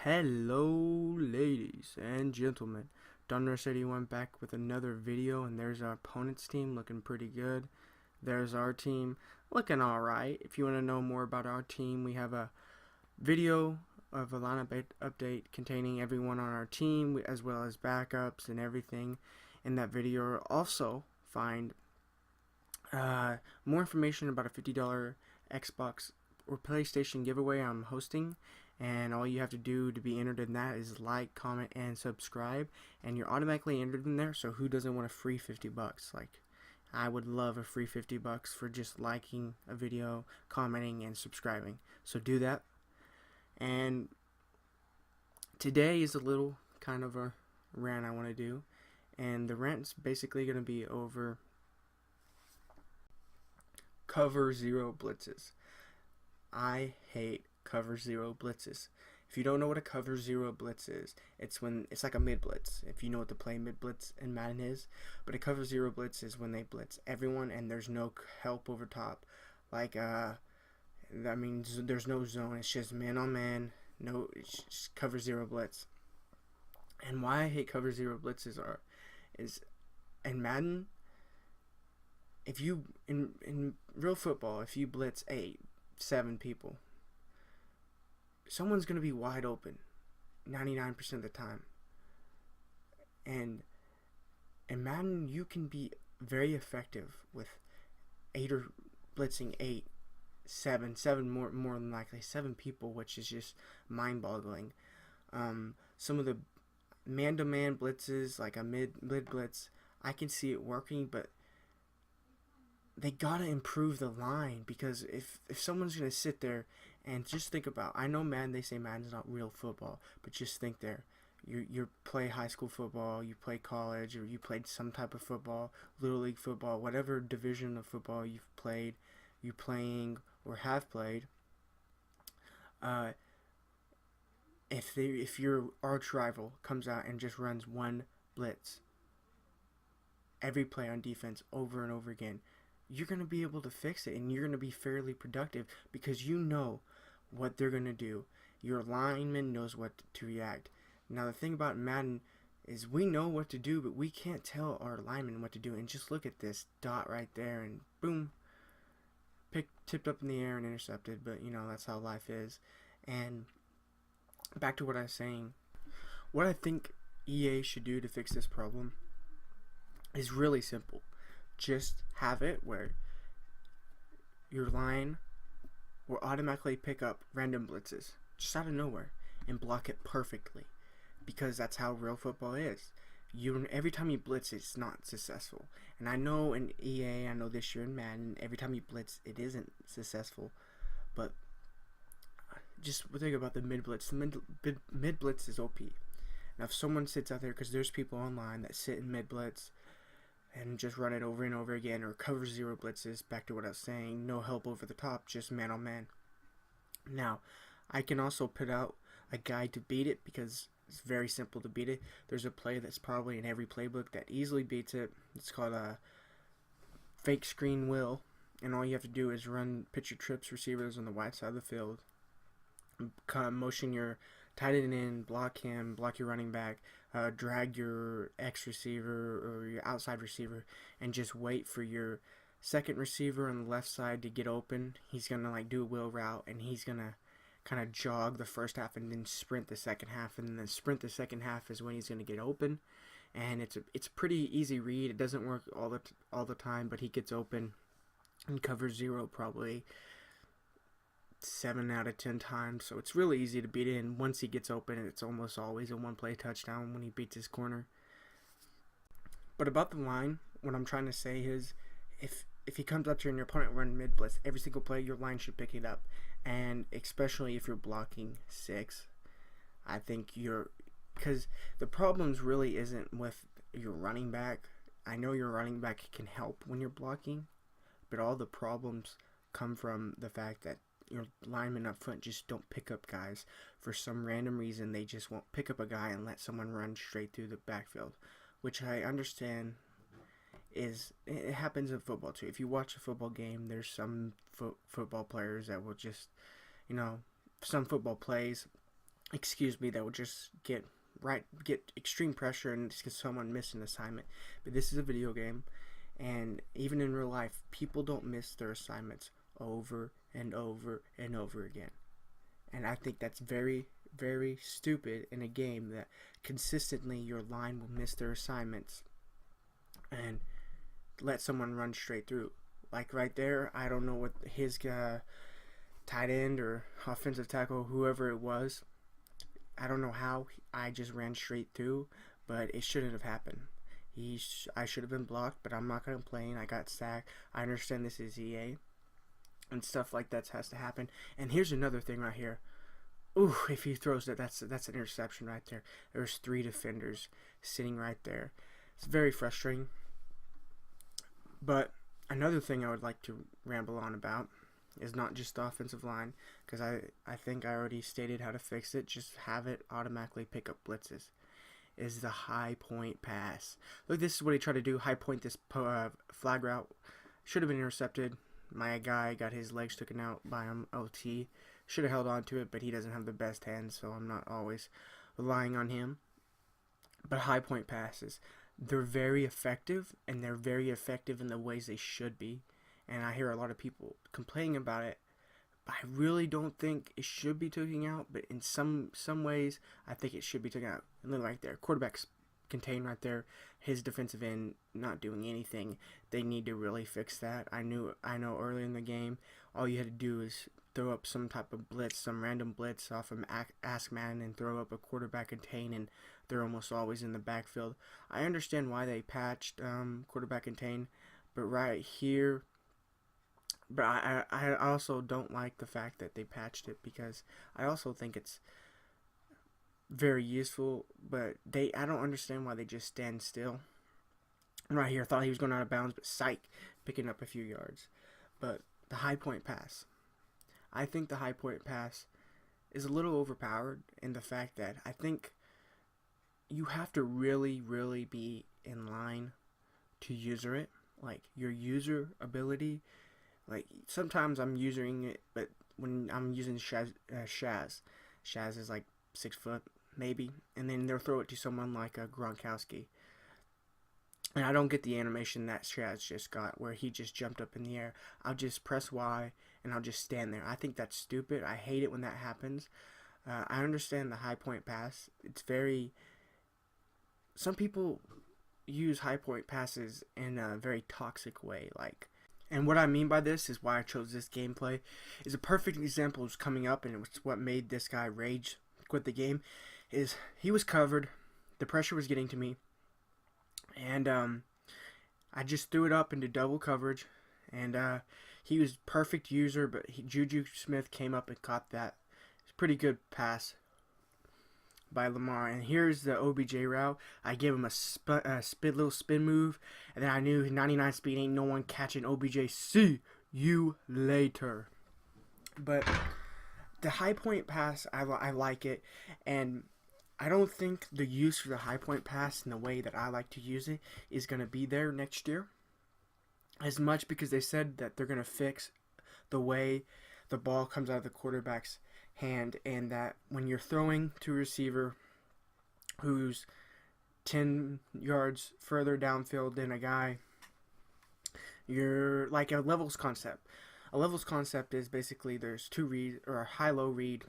Hello, ladies and gentlemen. Donruss 81 back with another video, and there's our opponent's team looking pretty good. There's our team looking alright. If you want to know more about our team, we have a video of a lineup update containing everyone on our team, as well as backups and everything. In that video, you'll also find more information about a $50 Xbox or PlayStation giveaway I'm hosting, and all you have to do to be entered in that is like, comment, and subscribe, and you're automatically entered in there. So who doesn't want a free 50 bucks? Like, I would love a free 50 bucks for just liking a video, commenting, and subscribing. So do that. And today is a little kind of a rant I want to do, and the rant's basically going to be over cover zero blitzes. I hate cover zero blitzes. If you don't know what a cover zero blitz is, it's like a mid blitz. If you know what the play mid blitz in Madden is, but a cover zero blitz is when they blitz everyone and there's no help over top. Like that means there's no zone. It's just man on man. No, it's just cover zero blitz. And why I hate cover zero blitzes is in Madden. If you in real football, if you blitz 8-7 people, someone's gonna be wide open 99% of the time. And in Madden, you can be very effective with blitzing 7 more than likely 7 people, which is just mind-boggling. Some of the man-to-man blitzes, like a mid blitz, I can see it working, but they gotta improve the line, because if someone's gonna sit there and just think about, I know they say Madden's not real football, but just think there, you play high school football, you play college, or you played some type of football, little league football, whatever division of football you've played, you playing or have played. If your arch rival comes out and just runs one blitz every play on defense over and over again, you're going to be able to fix it, and you're going to be fairly productive because you know what they're going to do. Your lineman knows what to react. Now, the thing about Madden is we know what to do, but we can't tell our lineman what to do. And just look at this dot right there, and boom, tipped up in the air and intercepted. But, that's how life is. And back to what I was saying, what I think EA should do to fix this problem is really simple. Just have it where your line will automatically pick up random blitzes just out of nowhere and block it perfectly, because that's how real football is. Every time you blitz, it's not successful. And I know in EA, I know this year in Madden, every time you blitz, it isn't successful. But just think about the mid blitz. The mid blitz is OP. Now, if someone sits out there, because there's people online that sit in mid blitz and just run it over and over again, or cover zero blitzes, back to what I was saying, no help over the top, just man on man. Now, I can also put out a guide to beat it, because it's very simple to beat it. There's a play that's probably in every playbook that easily beats it. It's called a fake screen will, and all you have to do is pitch your trips receivers on the wide side of the field, motion your tight end in, block him, block your running back, drag your X receiver or your outside receiver, and just wait for your second receiver on the left side to get open. He's gonna do a wheel route, and he's gonna kind of jog the first half and then sprint the second half, and then sprint the second half is when he's gonna get open. And it's a pretty easy read. It doesn't work all the time, but he gets open and covers zero probably 7 out of 10 times, so it's really easy to beat it. And once he gets open, it's almost always a one-play touchdown when he beats his corner. But about the line, what I'm trying to say is, if he comes up to you and your opponent run mid blitz every single play, your line should pick it up. And especially if you're blocking 6, I think because the problems really isn't with your running back. I know your running back can help when you're blocking, but all the problems come from the fact that your linemen up front just don't pick up guys. For some random reason, they just won't pick up a guy and let someone run straight through the backfield, which I understand it happens in football too. If you watch a football game, there's some football players that will just, some football plays that will just get extreme pressure and just get someone miss an assignment. But this is a video game, and even in real life, people don't miss their assignments over and over and over again. And I think that's very, very stupid in a game that consistently your line will miss their assignments and let someone run straight through. Like right there, I don't know what his tight end or offensive tackle, whoever it was, I don't know how I just ran straight through, but it shouldn't have happened. I should have been blocked, but I'm not going to complain. I got sacked. I understand this is EA, and stuff like that has to happen. And here's another thing right here. Ooh, if he throws it, that's an interception right there. There's 3 defenders sitting right there. It's very frustrating. But another thing I would like to ramble on about is not just the offensive line, because I think I already stated how to fix it. Just have it automatically pick up blitzes. Is the high point pass. Look, this is what he tried to do. High point this flag route. Should have been intercepted. My guy got his legs taken out by him. OT. Should have held on to it, but he doesn't have the best hands, so I'm not always relying on him. But high point passes, they're very effective, and they're very effective in the ways they should be. And I hear a lot of people complaining about it, but I really don't think it should be taken out. But in some ways, I think it should be taken out. And look right there, quarterback's contained right there. His defensive end not doing anything. They need to really fix that. I know early in the game, all you had to do is throw up some type of blitz, some random blitz off of Ask Man, and throw up a quarterback contain, and they're almost always in the backfield. I understand why they patched quarterback contain, but right here, but I also don't like the fact that they patched it, because I also think it's very useful, but I don't understand why they just stand still. Right here, I thought he was going out of bounds, but psych, picking up a few yards. But the high point pass, I think the high point pass is a little overpowered in the fact that I think you have to really, really be in line to user it. Like, your user ability, like, sometimes I'm using it, but when I'm using Shaz is like 6 foot, maybe, and then they'll throw it to someone like a Gronkowski. And I don't get the animation that Shaz just got, where he just jumped up in the air. I'll just press Y, and I'll just stand there. I think that's stupid. I hate it when that happens. I understand the high point pass. It's very... Some people use high point passes in a very toxic way. And what I mean by this is why I chose this gameplay. Is a perfect example is coming up, and it's what made this guy rage quit the game. Is he was covered. The pressure was getting to me. And I just threw it up into double coverage, and he was perfect user, but Juju Smith came up and caught that. It's a pretty good pass by Lamar. And here's the OBJ route. I gave him a little spin move, and then I knew 99 speed ain't no one catching OBJ. See you later. But the high point pass, I like it, and I don't think the use for the high point pass in the way that I like to use it is going to be there next year as much, because they said that they're going to fix the way the ball comes out of the quarterback's hand, and that when you're throwing to a receiver who's 10 yards further downfield than a guy, you're like a levels concept. A levels concept is basically there's 2 reads, or a high-low read.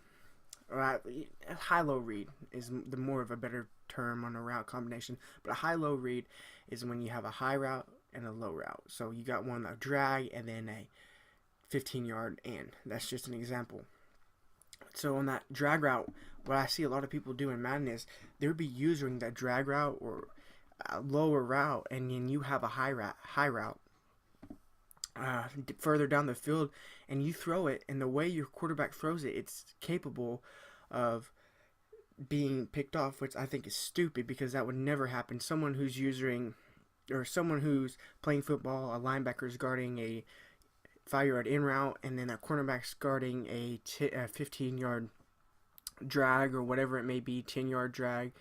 High-low read is the more of a better term on a route combination, but a high-low read is when you have a high route and a low route. So you got one a drag and then a 15-yard in. That's just an example. So on that drag route, what I see a lot of people do in Madden is they'll be using that drag route or a lower route, and then you have a high route further down the field, and you throw it, and the way your quarterback throws it, it's capable of being picked off, which I think is stupid, because that would never happen. Someone who's playing football, a linebacker's guarding a 5-yard in route, and then a cornerback's guarding a 15-yard drag, or whatever it may be, 10-yard drag.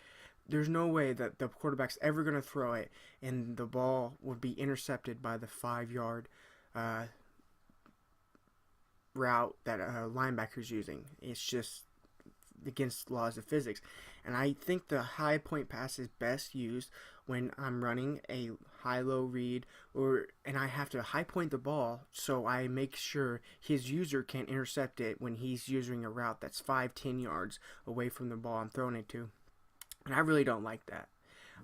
There's no way that the quarterback's ever going to throw it and the ball would be intercepted by the 5-yard route that a linebacker's using. It's just against laws of physics. And I think the high point pass is best used when I'm running a high-low read, and I have to high point the ball, so I make sure his user can't intercept it when he's using a route that's 5-10 yards away from the ball I'm throwing it to. And I really don't like that.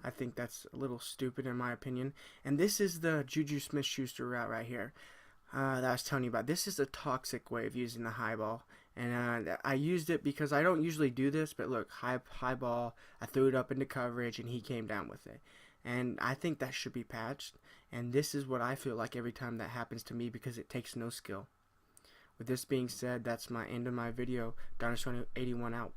I think that's a little stupid in my opinion. And this is the Juju Smith-Schuster route right here that I was telling you about. This is a toxic way of using the high ball. And I used it because I don't usually do this, but look, high ball, I threw it up into coverage, and he came down with it. And I think that should be patched. And this is what I feel like every time that happens to me, because it takes no skill. With this being said, that's my end of my video. Donruss 81 out.